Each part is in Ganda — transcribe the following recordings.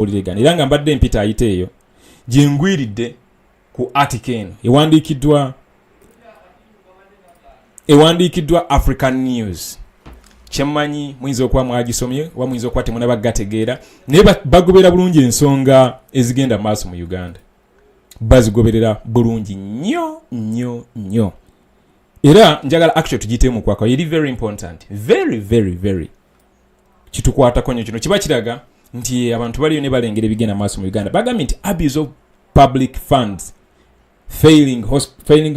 olirega era nga mbadde mpita ayite eyo jengwiridde ku article eno ewandiikiddwa African News. Kyemmanyi muyinza okuba mwagisomye wa muyinza okuba temunaba gategeera naye bagobera bulungi ensonga ezigenda maaso mu Uganda. Bazigoberera bulungi nnyo era njagala actually tugiyite mu kwaka eri very important, very kitukwatako nnyo kino kiba kiraga nti abantu baliyo ne balengera ebigenda maaso mu Uganda. Bagambye nti abuse of public funds, failing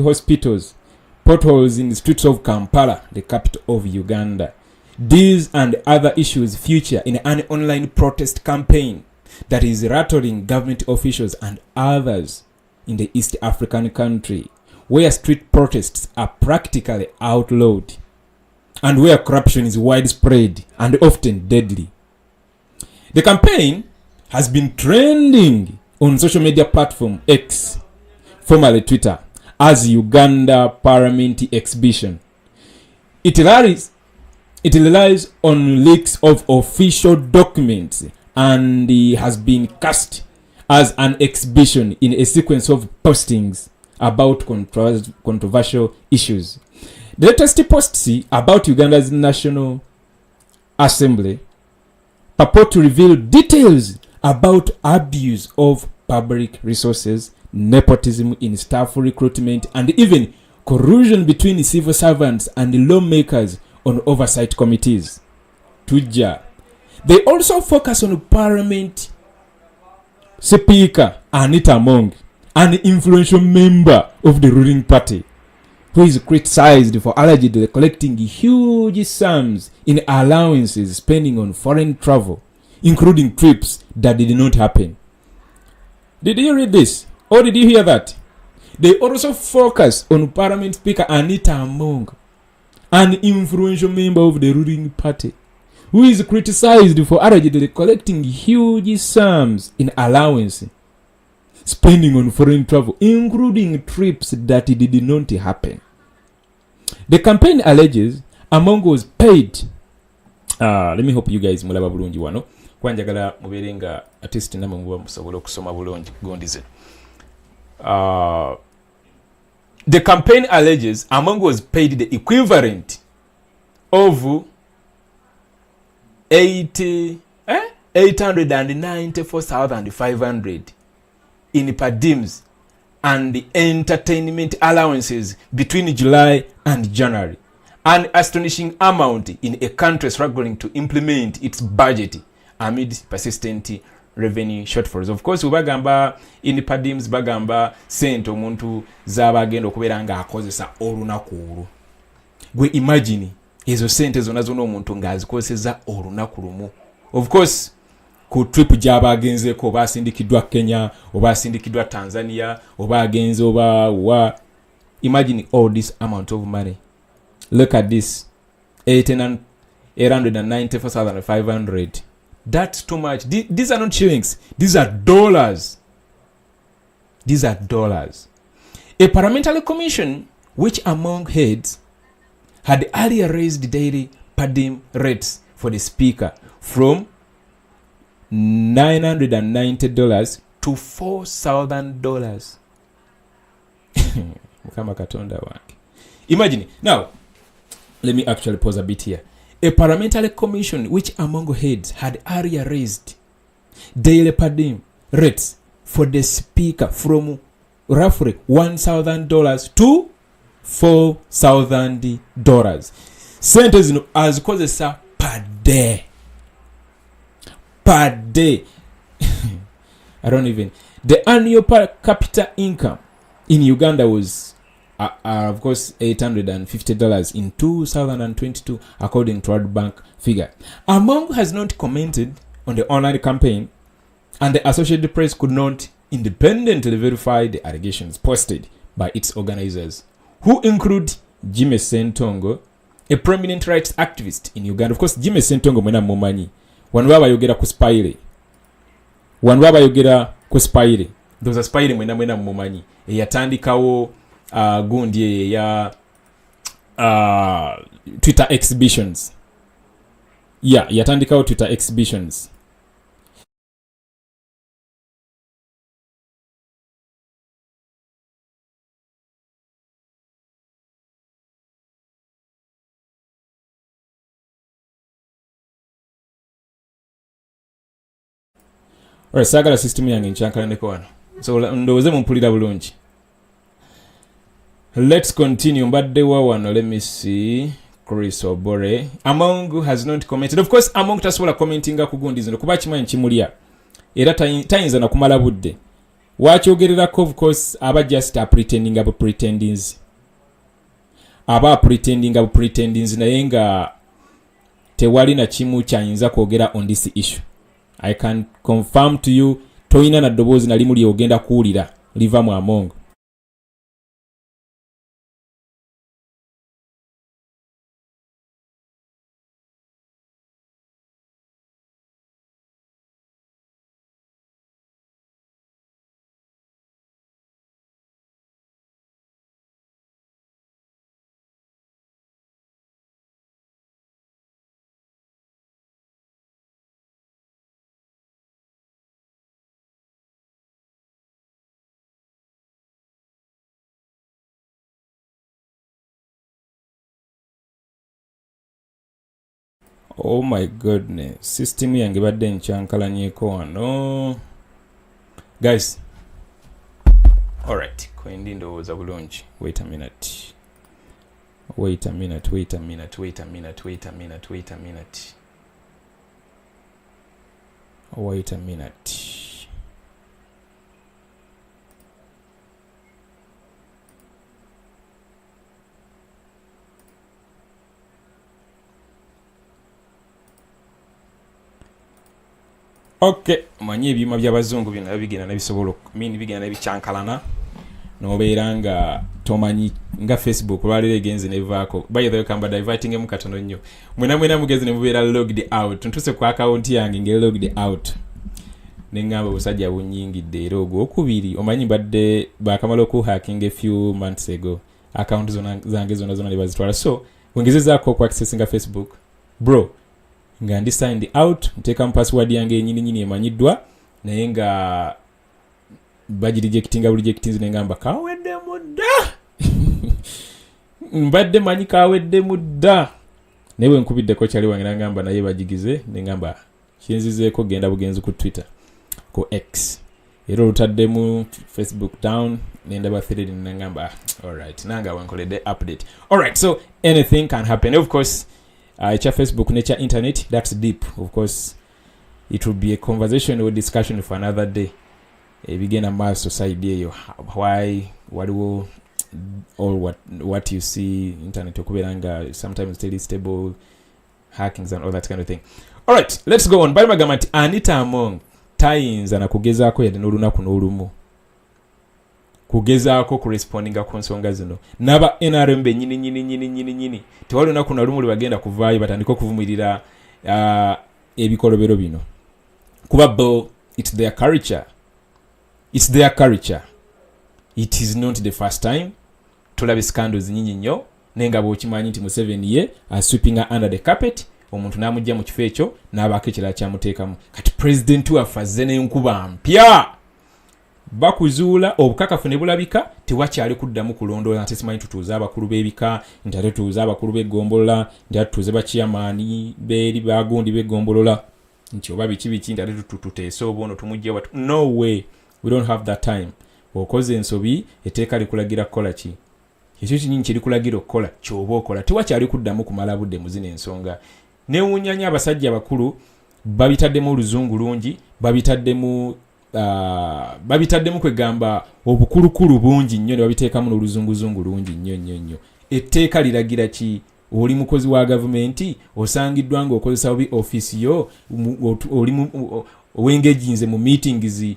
hospitals, potholes in the streets of Kampala, the capital of Uganda. These and other issues feature in an online protest campaign that is rattling government officials and others in the East African country, where street protests are practically outlawed and where corruption is widespread and often deadly. The campaign has been trending on social media platform X, formerly Twitter, as Uganda Parliament exhibition. It relies on leaks of official documents and has been cast as an exhibition in a sequence of postings about controversial issues. The latest posts about Uganda's National Assembly purport to reveal details about abuse of public resources, nepotism in staff recruitment, and even collusion between civil servants and lawmakers on oversight committees. Tuja. They also focus on Parliament Speaker Anita Among, an influential member of the ruling party, who is criticized for allegedly collecting huge sums in allowances spending on foreign travel, including trips that did not happen. Did you read this? Or did you hear that? They also focus on Parliament Speaker Anita Among, an influential member of the ruling party, who is criticized for allegedly collecting huge sums in allowance, spending on foreign travel, including trips that did not happen. The campaign alleges Among was paid. Let me hope you guys mulaba bulungi wano. Kwanjagala mubere nga at least namwe muba musobola okusoma bulungi gondize. The campaign alleges Among was paid the equivalent of 894,500 in per diems and the entertainment allowances between July and January, an astonishing amount in a country struggling to implement its budget amid persistent revenue shortfalls. Of course, bagamba in per diems bagamba sente omuntu zabagenda okubeera nga akozesa olunaku olwo. Gwe imagine ezo sente zonna zonna omuntu ng'azikozeseza olunaku lumu. Of course, ku trip gy'aba agenzeeko oba asindikiddwa Kenya oba asindikiddwa Tanzania oba agenze oba wa. Imagine all this amount of money. Look at this. 894,500. That's too much. These are not shillings. These are dollars. A parliamentary commission which among heads had earlier raised daily per diem rates for the speaker from $990 to $4,000. Imagine. Now, let me actually pause a bit here. A parliamentary commission which among heads had earlier raised daily per diem rates for the speaker from roughly $1,000 to $4,000. Sente zino azikozesa per day. I don't even. The annual per capita income in Uganda was, of course, $850 in 2022, according to World Bank figure. Among has not commented on the online campaign, and the Associated Press could not independently verify the allegations posted by its organizers, who include Jimmy Sentongo, a prominent rights activist in Uganda. Of course, Jimmy Sentongo mwena mumanyi. Wanu baba yogera ku Spire. Those are Spire mwena mumanyi. Yatandikawo gundi ya Twitter exhibitions. Yeah, yatandikawo Twitter exhibitions. Alright, sagala system yange nkyankalaneko wano. So ndowooze mumpulira bulungi. Let's continue. Mbaddewa wano, let me see. Chris Obore. Among has not commented. Of course, Among tasobola commentinga ku gundi zino kuba kimanyi kimulya. Era tayinza na kumala budde. Wakyogererako of course aba just pretending abo pretendings. Aba pretending abo pretendings naye nga tewali na kimu kyayinza kwogera on this issue. I can confirm to you toyina na ddoboozi nali muli ogenda kuwulira liva mu Among. Oh my goodness. System yange badde nkyankalanyeko wano. Guys. Alright. Kwendi ndowooza bulungi. Wait a minute. Okay, manyi ebyuma by'abazungu bino bigenda nabisobola bigenda nabikyankalana nobeera nga tomanyi nga Facebook lwaliro egenze nevaako. By the way, kamba diverting mu katono nnyo. Mwena mugezi ne mubeera logged out. Ntuse ku account yange nge logged out. Nengamba busajja bunyingidde era ogwokubiri. Omanyi badde bakamala ku hacking a few months ago. Account zange zona ne bazitwala. So, wengezezaako ku accessing Facebook. Bro, nga ndi signed out, nteeka mu password yange nyini emanyiddwa naye nga rejecting nengamba kawedde mudda. Mbadde manyi kawedde mudda. Naye nkubiddeko kyali wange nangamba naye bagigize nengamba kinzizeeko genda bugenzi ku Twitter ku X. Era olutaddemu Facebook down nendaba thread nengamba alright nanga wenkoledde update. Alright, so anything can happen. Of course, cha Facebook nature internet, that's deep. Of course, it will be a conversation or discussion for another day. Begin a mass society, why, what will, or what you see internet okubiranga sometimes still stable hackings and all that kind of thing. All right, let's go on. By magamati Anita Among tayinza na kugezaako yadde n'olunaku n'olumu kugezaako kurespondinga ku nsonga zino naba NRM nyini tewali lunaku na lumu bagenda kuvaayo batandika okuvumirira ebikolobero bino kuba bo it's their culture. It is not the first time tulaba scandals nyinyi nnyo nenga bwokimanyi nti Museveni ye sweeping under the carpet omuntu namujja mu kifo ekyo n'abaako ekirala kyamuteekamu. Kati president waffe azze n'enkuba mpya bakuzuula obukakafu ne bulabika tewakyali kuddamu kulondoola nti simanyi tutuuza abakulu b'ebika nti ate tutuuza abakulu b'eggombolola nti ate tutuuze bakiyamaani beeri bagundi b'eggombolola nti oba biki nti ate tuteese obwono tumujje watu. No way, we don't have that time. Okoze ensobi etteeka likulagira kukola ki? Ekyo kinyinyi kirikulagira okukola ky'oba okola. Tewakyali kuddamu kumala budde mu zino ensonga. Newunyanya abasajja abakulu babitaddemu oluzungu lungi, babitaddemu kwegamba obukulukulu bungi nnyo ne babiteekamu n'oluzunguzungu lungi nnyo. Etteeka liragira ki? Oli mukozi wa gavumenti osangiddwa nga okozesa obi office yo oli owengeginze mu meetings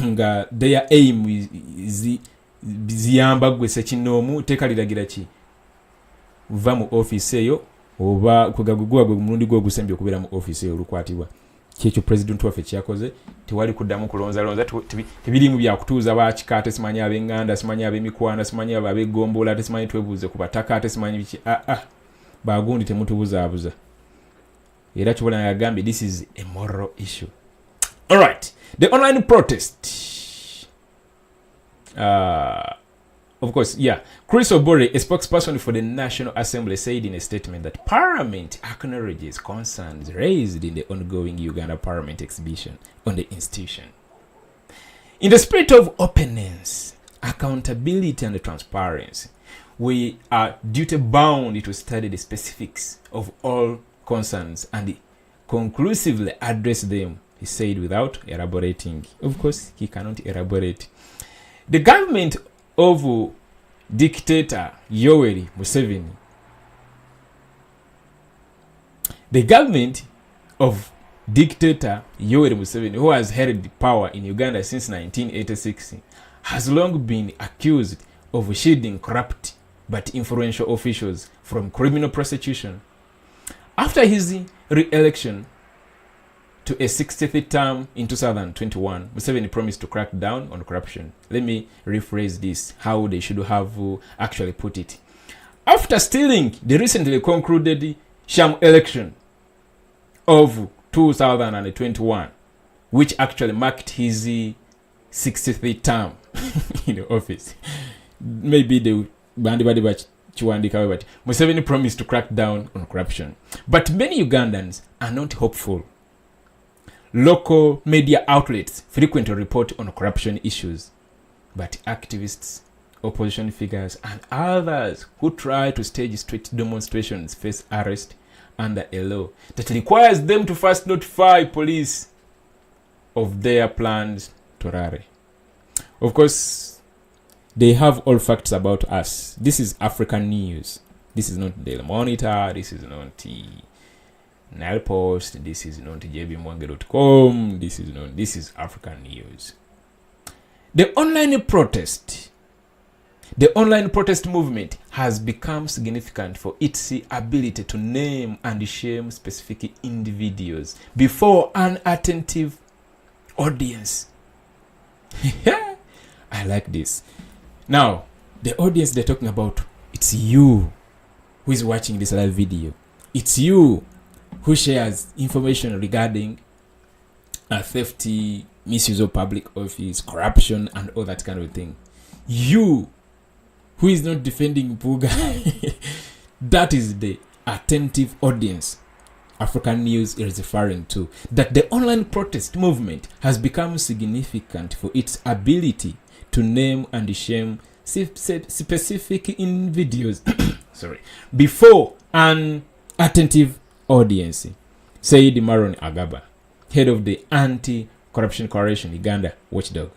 nga their aim ziyamba gwe sekinoomu. Etteeka liragira ki? Va mu office eyo oba kugagugwa gwe mulundi gwo gusembye okubeera mu office eyo olukwatibwa. Kyekyo president waffe kyakoze. Tewali kuddamu kulonza tebirimu byakutuuza bakikaate simanyi ab'enganda simanyi ab'emikwana simanyi ab'egombola ate simanyi twebuuze ku bataka ate simanyi biki. Bagundi temutubuzaabuza. Era kibona yagambye this is a moral issue. Alright, the online protest Of course, yeah. Chris Obore, a spokesperson for the National Assembly, said in a statement that Parliament acknowledges concerns raised in the ongoing Uganda Parliament exhibition on the institution. In the spirit of openness, accountability, and transparency, we are duty-bound to study the specifics of all concerns and conclusively address them, he said without elaborating. Of course, he cannot elaborate. The government of dictator Yoweri Museveni. The government of dictator Yoweri Museveni, who has held power in Uganda since 1986, has long been accused of shielding corrupt but influential officials from criminal prosecution. After his re-election to a 63rd term in 2021, Museveni promised to crack down on corruption. Let me rephrase this, how they should have actually put it. After stealing the recently concluded sham election of 2021, which actually marked his 63rd term in the office, maybe the Museveni promised to crack down on corruption. But many Ugandans are not hopeful. Local media outlets frequently report on corruption issues, but activists, opposition figures, and others who try to stage street demonstrations face arrest under a law that requires them to first notify police of their plans to rally. Of course, they have all facts about us. This is African news. This is not Daily Monitor. This is not Nile Post. This is not jbmuwonge.com. This is African news. The online protest movement has become significant for its ability to name and shame specific individuals before an attentive audience. I like this. Now, the audience they're talking about, it's you who is watching this live video. It's you who shares information regarding theft, misuse of public office, corruption, and all that kind of thing. You who is not defending Mpuuga. That is the attentive audience African News is referring to. That the online protest movement has become significant for its ability to name and shame specific individuals before an attentive audience, said Maron Agaba, head of the Anti-Corruption Coalition Uganda watchdog.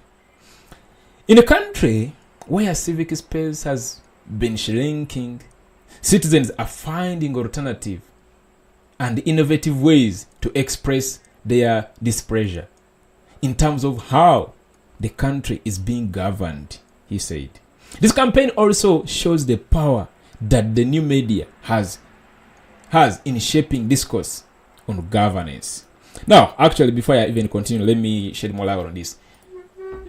In a country where civic space has been shrinking, citizens are finding alternative and innovative ways to express their displeasure in terms of how the country is being governed, he said. This campaign also shows the power that the new media has in shaping discourse on governance. Now, actually, before I even continue, let me shed more light on this.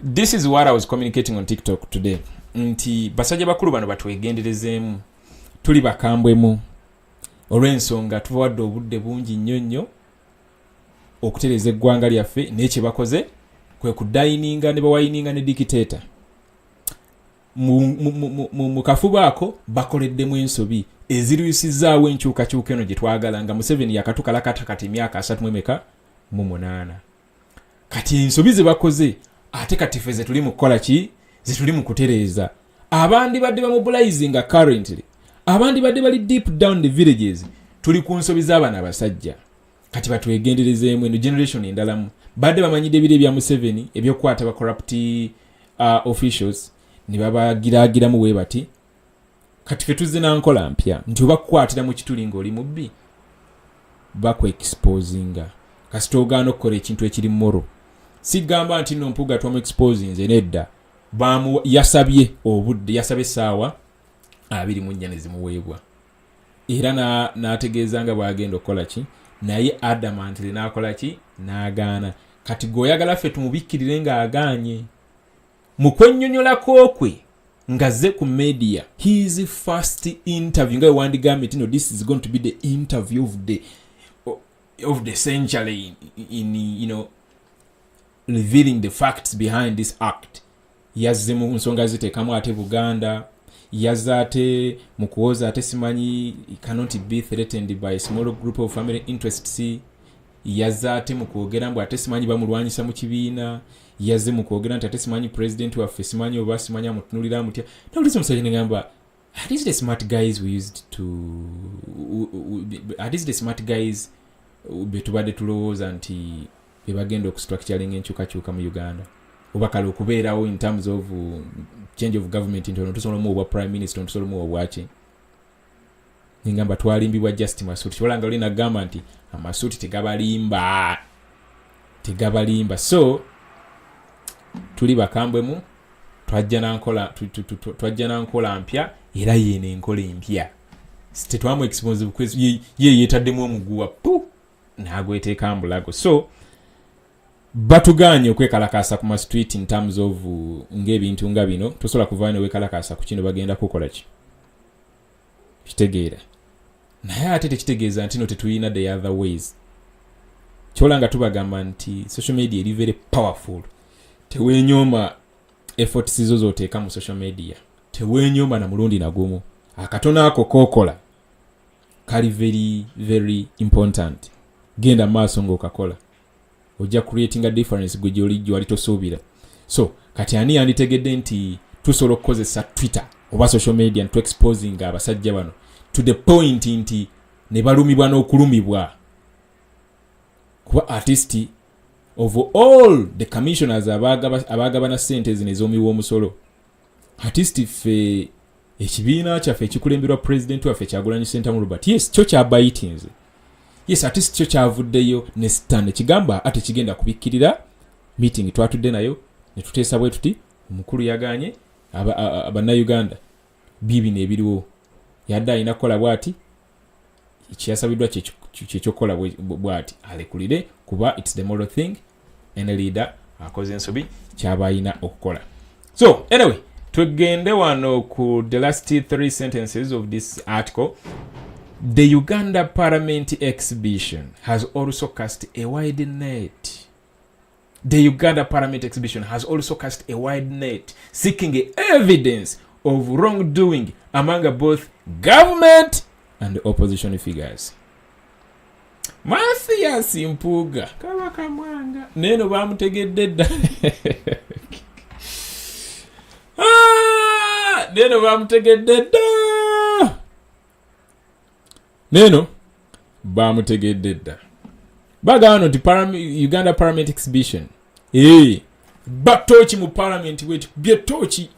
This is what I was communicating on TikTok today. Nti basajja bakulu bano batwegenderezeemu, tuli bakambwemu olw'ensonga tubawadde obudde bungi nnyo okutereeza eggwanga lyaffe, naye kye bakoze kwe kudayininga ne bawayininga ne dikiteeta. Mu kafuba ako bakoleddemu ensobi ezirwisizaawo enkyukakyuka eno gye twagala nga Museveni yakatukalakata kati emyaka 38. Kati ensobi ze bakoze ate kati ffe ze tuli mu kukola ki? Ze tuli mu kutereeza. Abandi badde bamobilizinga currently. Abandi badde bali deep down the villages. Tuli ku nsobi z'abaana abasajja. Kati batwegenderezeemu eno generation endalamu. Badde bamanyidde ebire bya Museveni ebyokukwata ba corrupt officials ne babagiraagiramu bwe bati. Kati ffe tuzze na nkola mpya nti oba kukwatira mu kituli ng'oli mubbi bakwe-exposinga kasita ogaana okukola ekintu ekiri moro. Sigamba nti nno Mpuuga twamu-exposing nze nedda. Yasabye obudde, yasabye essaawa 24 ne zimuweebwa. Era n'ategeeza nga bw'agenda okukola ki, naye adamantly n'akola ki, n'agaana. Kati gw'oyagala ffe tumubikkirire ng'agaanye. Mu kwennyonnyolako kwe ngaze ku media, his first interview nga wandigambye nti no, this is going to be the interview of the century in revealing the facts behind this act. yazze mu nsonga ziteekamu ate Buganda, yazze ate mu kuwoza ate simanyi cannot be threatened by a small group of family interests, yazze ate mu kwogera mbu ate simanyi bamulwanyisa mu kibiina, yazze mu kwogera nti ate simanyi president waffe simanyi oba simanyi amutunulira amutya. Nawuliza omusajja ne ngamba, are these the smart guys we used to are these the smart guys betubadde tulowooza nti bebagenda okustructuring enkyukakyuka mu Uganda oba kale okubeerawo in terms of change of government nti ono tusolomu obwa prime minister tusolomu obwaki. Ningamba twalimbibwa just Masuuti. Kyolanga oli nagamba nti Amasuuti tegabalimba. So tuli bakambwemu, twajja na nkola mpya era yene enkola empya. Tetwamu expose because ye yetaddemu omuguwa nagweteeka mbulago. So batuganye okwekalakasa ku ma street in terms of ng'ebintu nga bino tosobola kuvayo wekalakasa ku kino bagenda kukola ki kitegeera naye ate tekitegeeza nti no tetuyina the other ways. Kyolanga tubagamba nti social media eri very powerful. Tewenyoma efforts zo zoteeka mu social media, tewenyoma na mulundi nagumu. Akatona ako kokola kali very very important. Genda maaso ng'okakola ojja creating a difference gwe gy'olijjo wali tosuubira. So kati ani yanditegedde nti tusobola okukozesa Twitter oba social media to exposing abasajja bano to the point nti ne balumibwa n'okulumibwa. Kuba artist of all the commissioners abagabana sente zino ez'omuwi w'omusolo, artist ffe ekibiina kyaffe ekikulemberwa president waffe Kyagulanyi Ssentamu Robert, yes kyo kyabayitinze. Yes, artist kyo kyavuddeyo ne stand kigamba ate kigenda kubikkirira meeting twatudde nayo ne tuteesa bwe tuti omukulu yaganye Uganda bibi n'ebiriwo yadde alina kukola bwati ekyasabiddwa kyekyokukola bwati alekulire kuba it's the moral thing and a leader akoze ensobi kyaba alina okukola. So anyway tugende wano ku the last 3 sentences of this article. The Uganda Parliament exhibition has also cast a wide net. The Uganda Parliament exhibition has also cast a wide net, seeking evidence of wrongdoing among both government and opposition figures. Mathias Mpuuga kabaka mwanga neno bamutegedde dda neno bamutegedde dda neno bamutegedde dda bagano ti Uganda Parliament exhibition batochi mu parliament wetu byetochi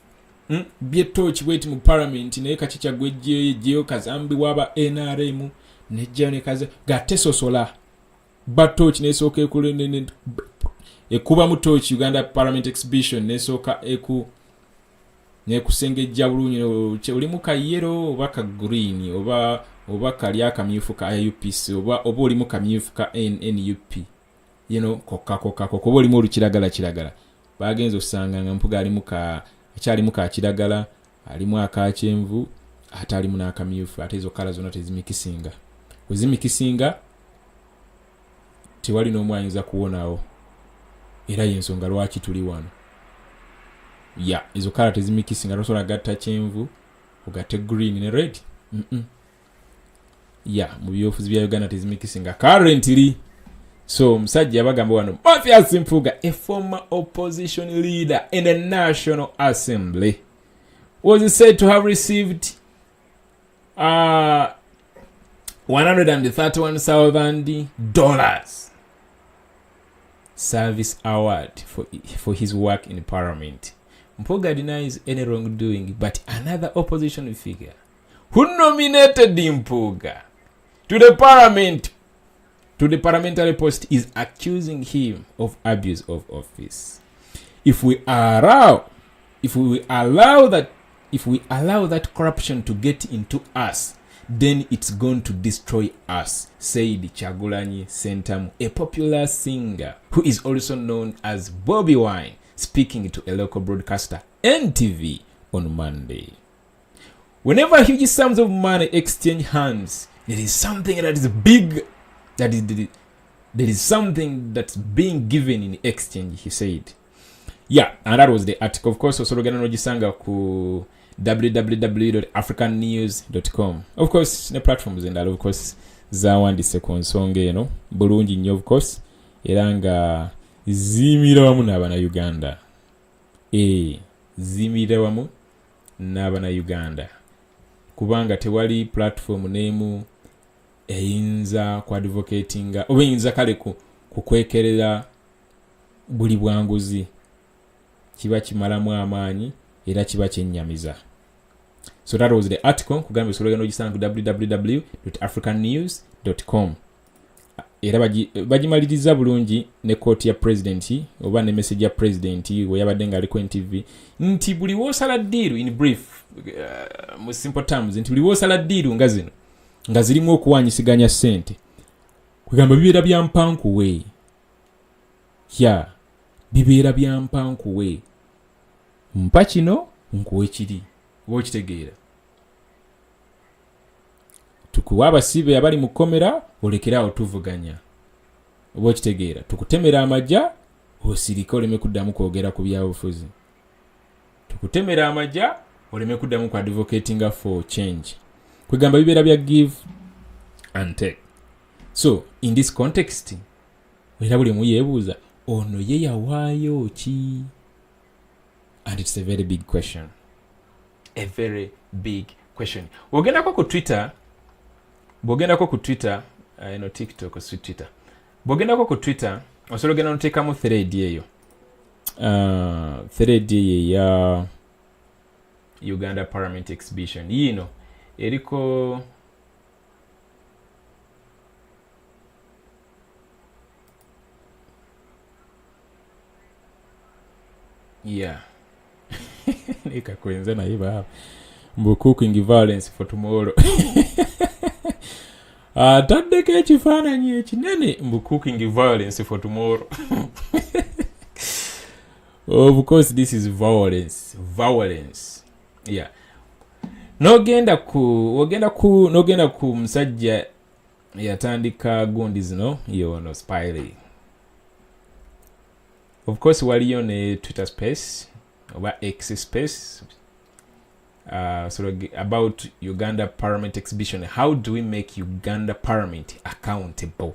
wetu mu parliament naye kachicha gwejeyo kazambi waba NRM nejja ne kaza gatesosola batochi nesooka ekule ekuba mu tochi Uganda Parliament exhibition nesooka nekusengejja bulungi oli mu kayero oba ka green oba kali akamyufu ka UPC oba oli mu kamyufu ka NUP kokka oba oli mu olukiragala bagenza osanga nga Mpuuga akyalimu ka kiragala alimu akakyenvu ate alimu n'akamyufu ate ezo kala zonna tezimikisinga. Wezimikisinga tewali n'omu ayinza kuwonawo era yensonga lwaki tuli wano. Ezo kala tezimikisinga tosobola gatta kyenvu ogatte green ne red. Mu byofuzi bya Uganda tezimikisinga currently. So musajja yabagamba wano Mathias Mpuuga, a former opposition leader in the National Assembly, was said to have received $131,000 service award for his work in Parliament. Mpuuga denies any wrongdoing, but another opposition figure who nominated Mpuuga to the parliamentary post is accusing him of abuse of office. If we allow that corruption to get into us, then it's going to destroy us, said Kyagulanyi Ssentamu, a popular singer who is also known as Bobiwine, speaking to a local broadcaster NTV on Monday. Whenever huge sums of money exchange hands, there is something that is big, there is something that's being given in exchange, he said. Yeah, and that was the article. Of course, also gonna nogisanga ku www.africannews.com. Of course, ne platforms endala of course zawandise ku nsonga eno bulungi nnyo of course era nga ziimira wamu n'Abannayuganda. Ziimira wamu n'Abannayuganda kubanga tewali platform n'emu eyinza ku advocatinga oba eyinza kale kukwekerera buli bwanguzi kiba kimalamu amaanyi era kiba kyennyamiza. So that was the article. Kugamba sologano ogisanga www.africannews.com. Era bagimaliriza bulungi ne quote ya president oba ne message ya president we yabadde nga aliko NTV nti buli wosala deal in brief mu simple terms nti buli wosala deal nga zino nga zirimu okuwanyisiganya ssente kugamba bibeera bya mpankuwe bibeera bya mpankuwe mpa kino nkuwe kiri oba okitegeera tukuwa abasibe abali mu komera olekerawo tuvuganya oba okitegeera tukutemera amajja osirika oleme kuddamu kwogera ku byabufuzi tukutemera amajja oleme kuddamu ku advocating for change kwegamba bibeera bya give and take. So in this context era buli muyeebuuza ono ye yawaayo ki? And it's a very big question. A very big question. Bw'ogendako ku Twitter, TikTok or Twitter. Bw'ogendako ku Twitter, osobola ogenda n'oteekamu thread eyo. Thread eyo ya Uganda Parliament exhibition. Yino eriko nikakwenza naye baba mbu cooking violence for tomorrow. Taddeko ekifaananyi ekinene mbu cooking violence for tomorrow. Of course this is violence. Yeah. Nogenda ku musajja yatandika gundi zino yono Spiley. Of course waliyo ne Twitter space oba X space about Uganda Parliament exhibition. How do we make Uganda Parliament accountable?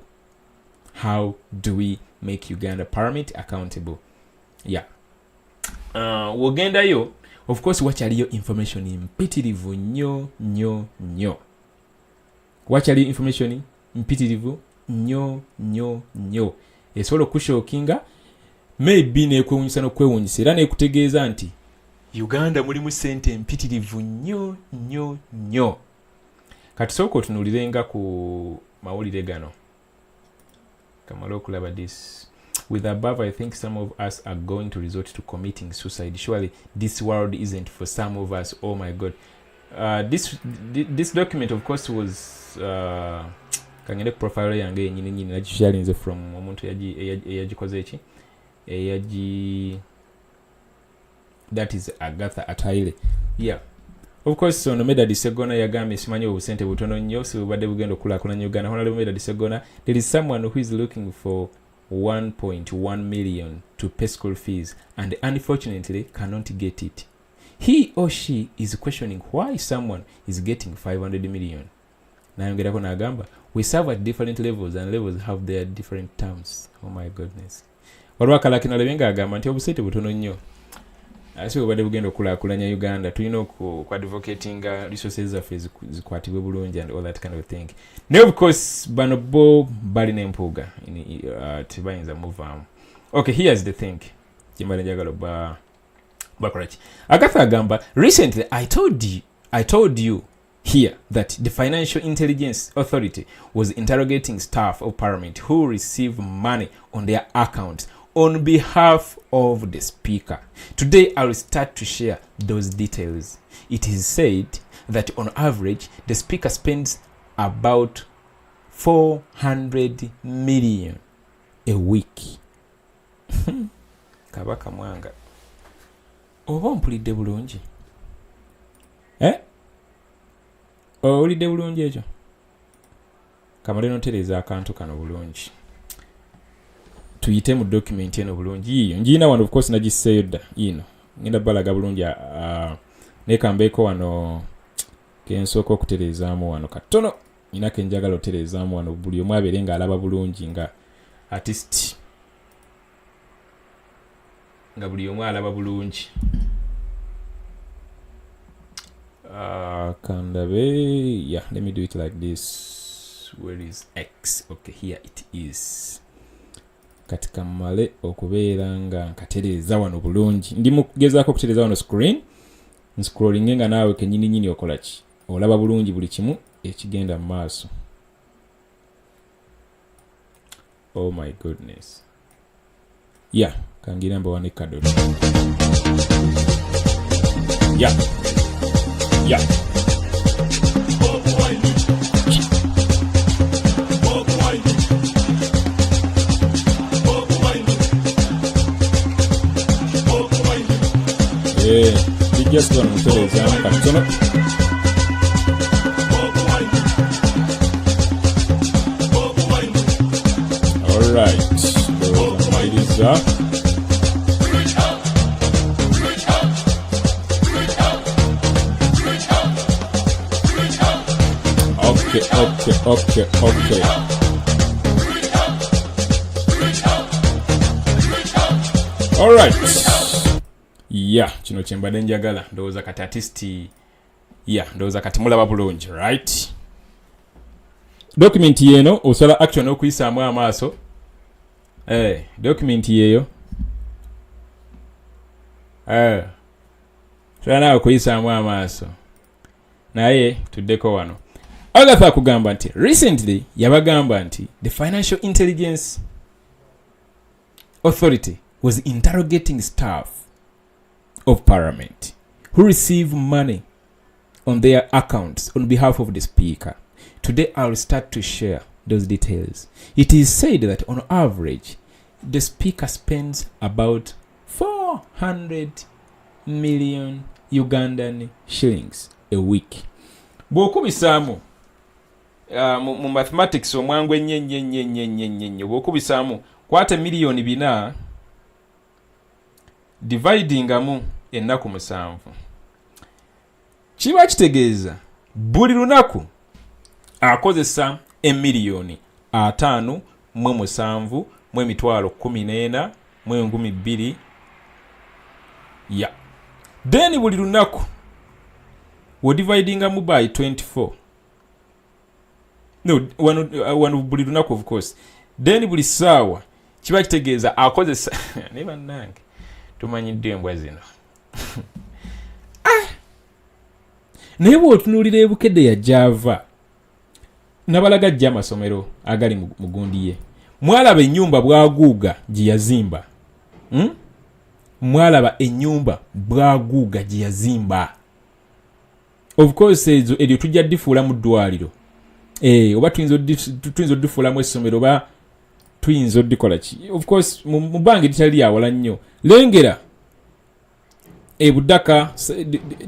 Yeah. Wogendayo of course wachaliyo information impitirivu nnyo. Wachaliyo information impitirivu nnyo. Esobola okushookinga maybe nekwewunyisa n'okwewunyisa era neekutegeeza nti Uganda mulimu ssente empitirivu nnyo. Kati sooka otunuulirenga ku mawulire gano kamala okulaba this. With above, I think some of us are going to resort to committing suicide. Surely this world isn't for some of us. Oh my God. This document of course was kangende profile yange yenyini nagisharinze from omuntu eyagikoze eki that is Agatha Ataile. Yeah. Of course ono Medadi Segona yagambye simanyi obusente butono nnyo si bubadde bugenda okulakulanya Uganda. Honorable Medadi Segona, there is someone who is looking for 1.1 million to pay school fees and unfortunately cannot get it. He or she is questioning why someone is getting 500 million. Nayongerako n'agamba, we serve at different levels and levels have their different terms. Oh my goodness. Olwakalakino lebenga agamba nti obusente butono nnyo. Asi bwabadde bugenda okulakulanya Uganda tulina ku advocating resources zaffe zikwatibwe bulungi and all that kind of thing. Now of course bano bo bali ne Mpuuga tibayinza muvaamu. Okay, here's the thing. Kimbale njagala bakoraki. Agatha agamba, recently I told you here that the Financial Intelligence Authority was interrogating staff of Parliament who receive money on their accounts on behalf of the Speaker. Today I will start to share those details. It is said that on average the Speaker spends about 400 million a week. Kabaka mwanga. Oba mpulidde bulungi? Owulidde bulungi ekyo? Kamale notereza akantu kano bulungi. tuyite mu document eno bulungi yiyo njiina wano of course nagiseeyo dda ino ngenda balaga bulungi nekambeeko wano kensooka okutereezaamu wano katono nina kenjagala otereezaamu wano buli omu abeere nga alaba bulungi nga artist nga buli omu alaba bulungi kandabe yeah let me do it like this. Where is X? Okay, here it is. Kati kamale okubeera nga nkatereeza wano bulungi ndi mu kugezaako okutereeza wano screen scrolling nga naawe kenyini nyini okola ki olaba bulungi buli kimu ekigenda mu maaso. Oh my goodness. Yeah, kangira mba wane kadot. Yeah. Yeah. Just going to the exam katono. All right. Those ladies up. Okay. All right. Yeah, kino kyembadde njagala ndowooza kati artisti ndowooza kati mulaba bulungi right. Document yeno osobola action okuyisaamu amaaso document yeyo sobola naawe okuyisaamu amaaso naye tuddeko wano. Agatha akugamba nti recently yabagamba nti the Financial Intelligence Authority was interrogating staff of Parliament who receive money on their accounts on behalf of the Speaker. Today I'll start to share those details. It is said that on average the Speaker spends about 400 million Ugandan shillings a week. Bw'okubisaamu mu mathematics omwangu ennyo bw'okubisaamu kwata miliyoni 4 dividingamu ennaku 7 kiba kitegeeza buli lunaku akozesa emiliyoni 5 mu 7 mu emitwalo 14 mu 2000 then buli lunaku wo dividingamu by 24 one buli lunaku of course then buli saawa kiba kitegeeza akozesa ne bannange tumanyidde embwa zino naye bw'otunuulira ebukedde ya Java nabalaga jja amasomero agali mu gundi ye mwalaba ennyumba bwaguuga gye yazimba mwalaba ennyumba bwaguuga gye yazimba of course eryo tujja difuula mu ddwaliro oba tuyinza oddifuulamu essomero oba tuyinza oddikola ki of course mu bangi litali lyawala nnyo lengera Buddaka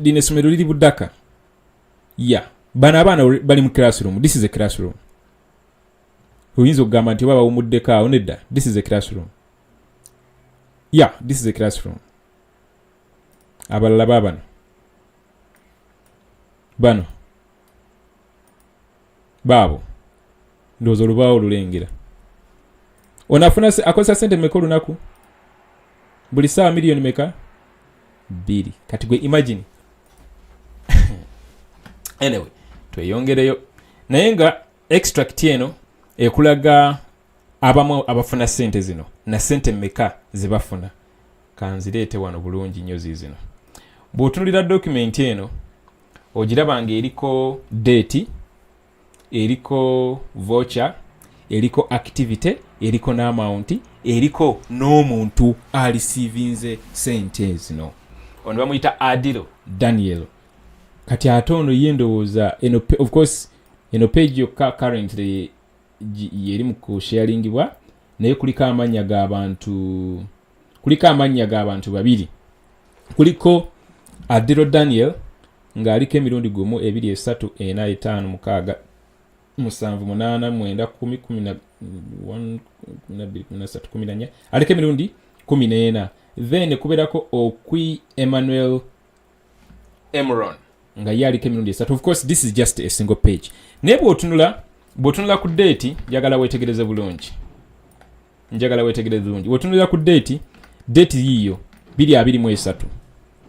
lino essomero liri Buddaka bano abaana bali mu classroom. This is a classroom. Oyinza okugamba nti oba bawumuddeko awo nedda. This is a classroom. This is a classroom. Abalala bano baabo ndowooza olubaawo olulengera onafuna akozesa sente mmeka olunaku buli saawa miliyoni meka 2 kati gwe imagine anyway tweyongereyo naye nga extract eno ekulaga abamu abafuna sente zino na sente mmeka zibafuna kanzireete wano bulungi nnyo zino bw'otunulira document eno ogirabanga eriko date eriko voucher eriko activity eriko n'amount eriko n'omuntu aliceivinze sente zino ono bamuyita Adilo Daniel kati ate ono ye ndowooza eno of course eno page yokka currently yeri mu kusharingibwa naye kuliko amannya g'abantu babiri kuliko Adilo Daniel ng'aliko emirundi 1 2 3 4 5 6 7 8 9 10 11 14 aliko emirundi 14 then kuberako Okwi Emmanuel Emron nga yaliko emirundi 3. Of course this is just a single page. Naye bw'otunula ku date njagala weetegereze bulungi. Bw'otunula ku date yiyo 2023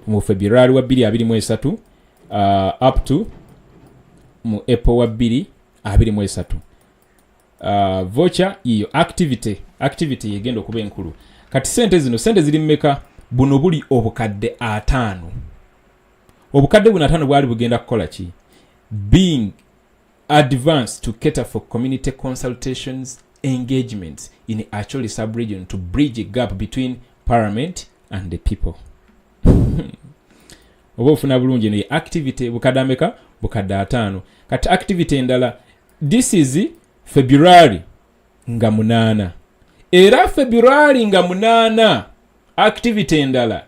mu February wa 2023 up to mu April wa 2023. Voucher yiyo activity yegenda okuba enkulu. Kati sente ziri mmeka? Buno buli obukadde 5. Obukadde buno 5 bwali bugenda kukola ki? Being advanced to cater for community consultations engagements in actually sub-region to bridge a gap between parliament and the people. Oba ofuna bulungi ne activity bukadde ameka? Bukadde 5. Kati activity endala this is February nga 8. Era February nga 8 activity endala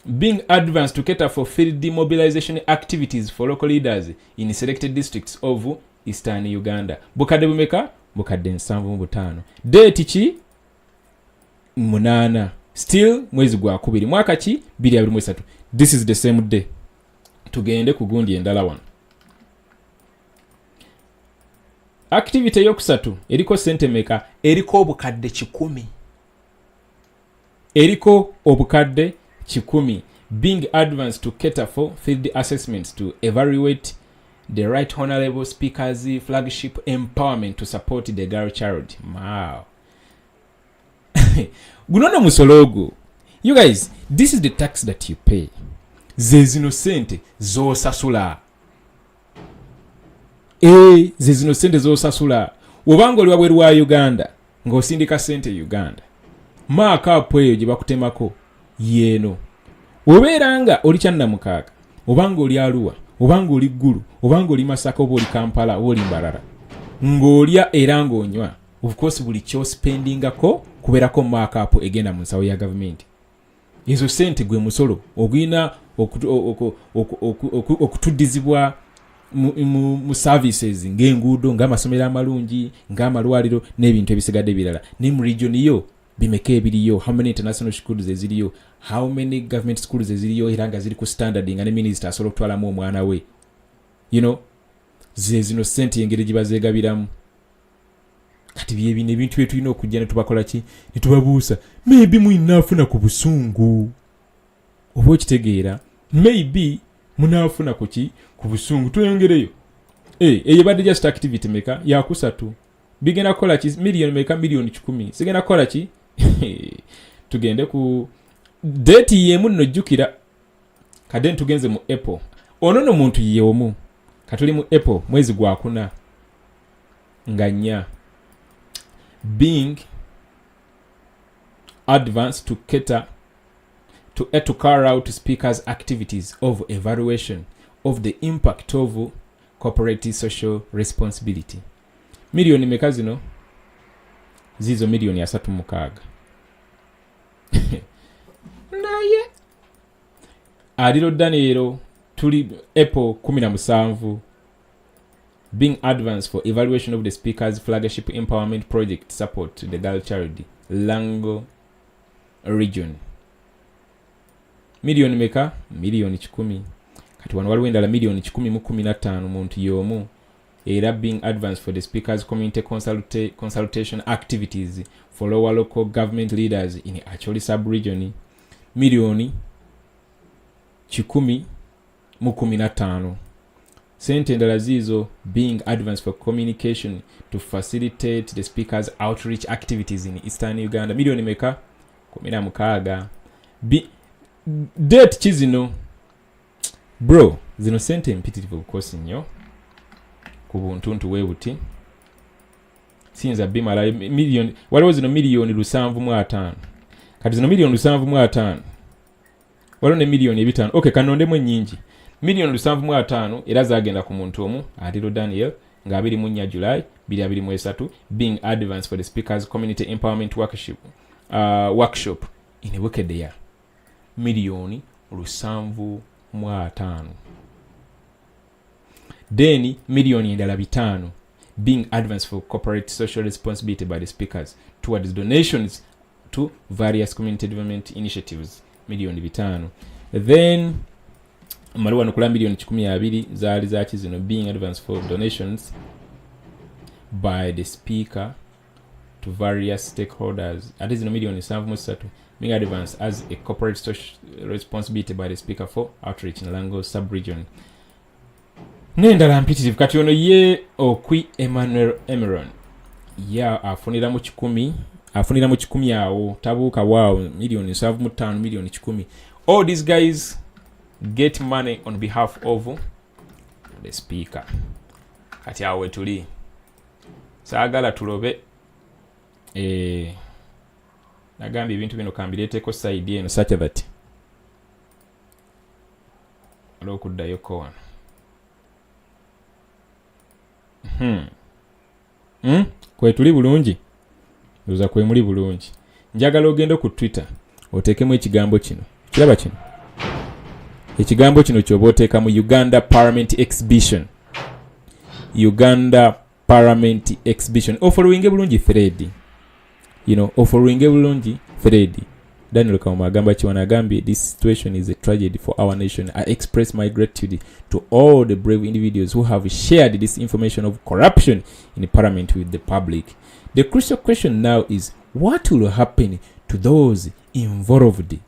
being advanced to cater for field demobilization activities for local leaders in selected districts of Eastern Uganda. Bukadde bumeka? Bukadde 75. Date ki? 8. Still mwezi gwa 2 mwaka ki? 2023. This is the same day. Tugende ku gundi endala wano. Activity yokusatu eriko sente meka? Eriko obukadde 10. Eriko obukadde 10. Being advanced to cater for field assessments to evaluate the Right Honorable Speaker's flagship empowerment to support the girl child. Wow. Gunono musologo. You guys, this is the tax that you pay. Zezino sente zosasula. Zezino sente zosasula. Obango oli wabweru wa Uganda ng'osindika sente Uganda. Maaka apweyo gye bakutemako yeno. Obeeranga oli Kyannamukaaga, obanga oli Arua, obanga oli Ggulu, obanga oli Masaka, oba oli Kampala, oba oli Mbarara. Ng'olya era ng'onywa. Of course buli ky'ospendingako kubeerako markup egenda mu nsawo ya gavumenti. Ezo sente gwe musolo ogulina okutuddizibwa mu services ng'enguudo, ng'amasomero amalungi, ng'amalwaliro n'ebintu ebisigadde birala. Ne mu region yo bimeka ebiriyo, how many international schools eziriyo, how many government schools eziriyo era nga ziri ku standard nga ne minister asobola okutwalamu omwana we. You know, zino sente engeri gye bazeegabiramu. Kati byebino ebintu bye tulina okujja ne tubakola ki? Ne tubabuusa. Maybe munaafuna ku busungu. Oba okitegeera? Maybe munaafuna ku ki? Ku busungu. Tuyongereyo. Eyo badde just activity meka? Ya kusatu. Bigenda kola ki? Million meka? Million 10. Sigenda kola ki? Tugende ku date yemu nno jjukira. Kadden tugenze mu April. Ono no muntu yeomu. Katuli mu April mwezi gwa 4. Nganya. Being advanced to cater to carry out speakers' activities of evaluation of the impact of corporate social responsibility. Milioni meka zino? Zizo milioni 36. Naye aliro Danielo tuli April 17. Being advanced for evaluation of the speaker's flagship empowerment project support to the girl child Lango region. Milioni meka? Milioni 10. Kati wano waliwo endala milioni 10.15 muntu yomu. Era being advanced for the speaker's community consultation activities for lower local government leaders in actually sub-region. Milioni 10.15. Sente endala zizo being advanced for communication to facilitate the speaker's outreach activities in Eastern Uganda. Milioni meka? 16. Date chizino? Bro, zino sente mpitirivu bukosi nnyo. Ku buntuntu webuti. Sinza bimala milioni, waliwo zino milioni 7.5. Kati zino milioni 7.5. Waliwo ne milioni 5. Okay, kanondemu nyingi. Milioni 7.5 era zagenda ku muntu omu Adilo Daniel nga 24 July 2023 being advanced for the speaker's community empowerment workshop in a wicked year. Milioni 7.5. Deni milioni endala 5 being advanced for corporate social responsibility by the speakers towards donations to various community development initiatives $5,000,000. Then maliwa nukula $1,200,000 zaali zaki zino being advanced for donations by the speaker to various stakeholders. Ate zino $7,300,000 being advanced as a corporate social responsibility by the speaker for outreach in Lango sub-region. Nendala mpitirivu kati ono ye okwi Emmanuel Emeron ya afunira mu 1,000,000 awo tabuuka waawo $7,500,000 $1,000,000. All these guys get money on behalf of the speaker. Kati awe tuli saagala tulobe nagambye ebintu bino kambireeteko side eno such that olwokuddayo ko wano kwe tuli bulungi ndoza kwe muli bulungi. Njagala ogende ku Twitter oteekemu ekigambo kino, kiraba kino, ekigambo kino kyoba oteeka mu Uganda Parliament Exhibition, Uganda Parliament Exhibition. Ofollowinge bulungi thread, ofollowinge bulungi thread. Daniel Kauma agamba kiwana agambye, this situation is a tragedy for our nation. I express my gratitude to all the brave individuals who have shared this information of corruption in the parliament with the public. The crucial question now is what will happen to those involved?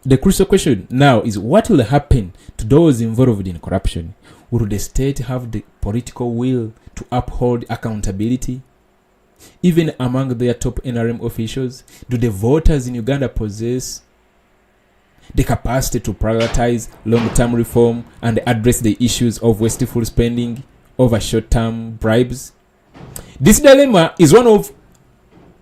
The crucial question now is what will happen to those involved in corruption? Will the state have the political will to uphold accountability? Even among their top NRM officials, do the voters in Uganda possess the capacity to prioritize long-term reform and address the issues of wasteful spending over short-term bribes? This dilemma is one of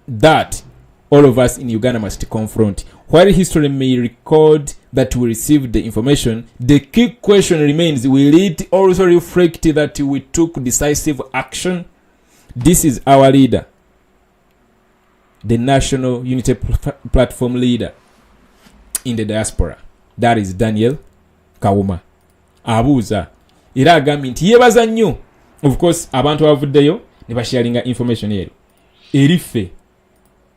that all of us in Uganda must confront. While history may record that we received the information, the key question remains, will it also reflect that we took decisive action? This is our leader, the National Unity Platform leader in the diaspora. That is Daniel Kauma. Abuuza era agambye nti yebaza nnyo, of course abantu abavuddeyo ne basharinga information eyo eriffe,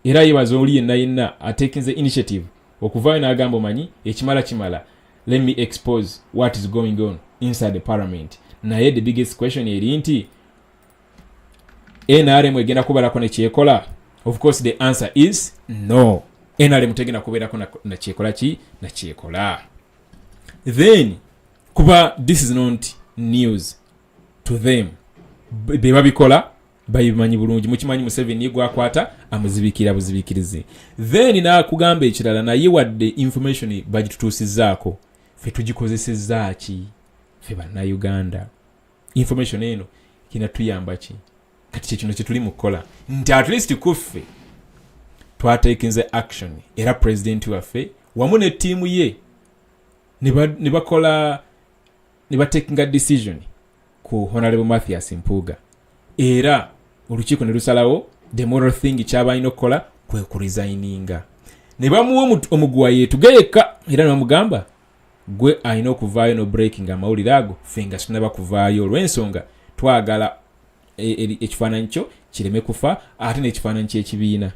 era yebaza oli yenna atekinze initiative okuvaayo n'agamba omanyi ekimala, let me expose what is going on inside the parliament. Naye the biggest question eri nti NRM egenda kubeerako ne kyekola? Of course the answer is no. NRM tegenda kubeerako na kyekola ki? Na kyekola. Then kuba this is not news to them, bebabikola bayimanyi bulungi, mukimanyi Museveni gwakwata amuzibikira buzibikirize. Then na kugamba ekirala naye wadde information bagitutuusizaako, fe tugikozesezza ki fe bana Uganda? Information eno kinatuyamba ki? Kati kino kye tuli mukola nti at least kuffe twatekinze action, era president waffe wamu ne tiimu ye ne bakola ne batekinga decision ku Honorable Mathias Mpuuga, era olukiiko ne lusalawo the moral thing ky'abalina okukola kwe kuresigninga. Ne bamuwa omugwa yeetugeyeka, era n'amugamba gwe alina okuvaayo no breaking amawulire ago, ffe nga tunaba kuvaayo olw'ensonga twagala ekifaananyi kyo kireme kufa ate n'ekifaananyi ky'ekibiina.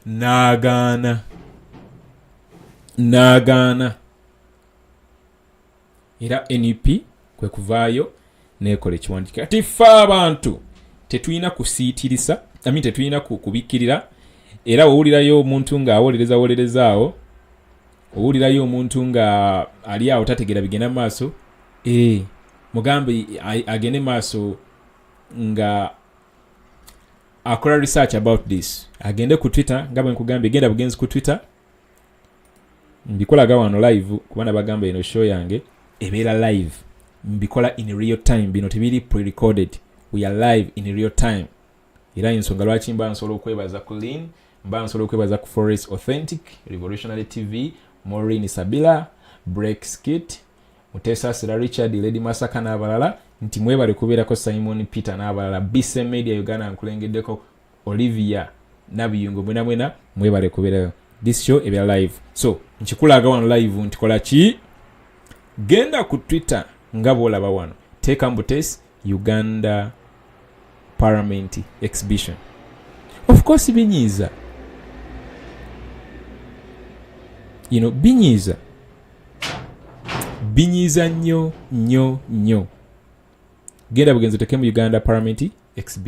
N'agaana era NUP kwe kuvaayo n'ekola ekiwandiiko. Kati ffe abantu tetulina kusiitirisa, tetulina kubikkirira, era owulirayo omuntu ng'awolerezaawo, owulirayo omuntu nga ali awo tategeera bigenda maaso, mugambe agende maaso nga akola research about this. Agende ku Twitter, nga bwe nkugambye genda bugenzi ku Twitter, mbikolaga wano live kubana bagamba eno show yange ebeera live, mbikola in real time, bino tebiri pre-recorded, we are live in real time. Era ensonga lwaki mba nsobola okwebaza ku Lynn, mba nsobola okwebaza ku Forest Authentic, Revolutionary TV, Maureen Sabila, Break Skit, Mutesa Sira Richard, Lady Masaka n'abalala, nti mwebale kubeerako Simon Peter n'abalala, BC Media Uganda nkulengeddeko Olivia Nabiyungo, mwena mwebale kubeerayo. This show ebeera live. So nkikulaga wano live nti kola ki? Genda ku Twitter nga bw'olaba wano, teeka mbutesi Uganda Parliament exhibition. Of course binyiiza, binyiiza nnyo. Genda bugenzi oteke mu Uganda Parliament exhibition.